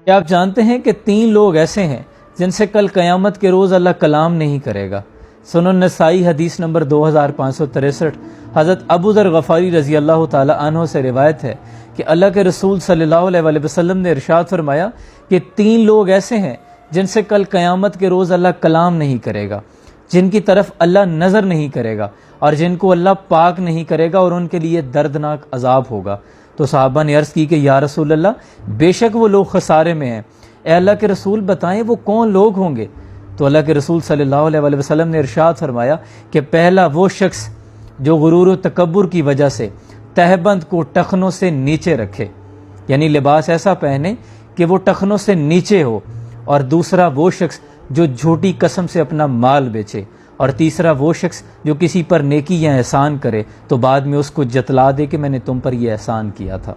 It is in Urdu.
کیا آپ جانتے ہیں کہ 3 لوگ ایسے ہیں جن سے کل قیامت کے روز اللہ کلام نہیں کرے گا؟ سنن نسائی حدیث نمبر 2563، حضرت ابو ذر غفاری رضی اللہ تعالی عنہ سے روایت ہے کہ اللہ کے رسول صلی اللہ علیہ وسلم نے ارشاد فرمایا کہ 3 لوگ ایسے ہیں جن سے کل قیامت کے روز اللہ کلام نہیں کرے گا، جن کی طرف اللہ نظر نہیں کرے گا اور جن کو اللہ پاک نہیں کرے گا، اور ان کے لیے دردناک عذاب ہوگا۔ تو صحابہ نے عرض کی کہ یا رسول اللہ، بے شک وہ لوگ خسارے میں ہیں، اے اللہ کے رسول بتائیں وہ کون لوگ ہوں گے؟ تو اللہ کے رسول صلی اللہ علیہ وسلم نے ارشاد فرمایا کہ پہلا وہ شخص جو غرور و تکبر کی وجہ سے تہبند کو ٹخنوں سے نیچے رکھے، یعنی لباس ایسا پہنے کہ وہ ٹخنوں سے نیچے ہو، اور دوسرا وہ شخص جو جھوٹی قسم سے اپنا مال بیچے، اور تیسرا وہ شخص جو کسی پر نیکی یا احسان کرے تو بعد میں اس کو جتلا دے کہ میں نے تم پر یہ احسان کیا تھا۔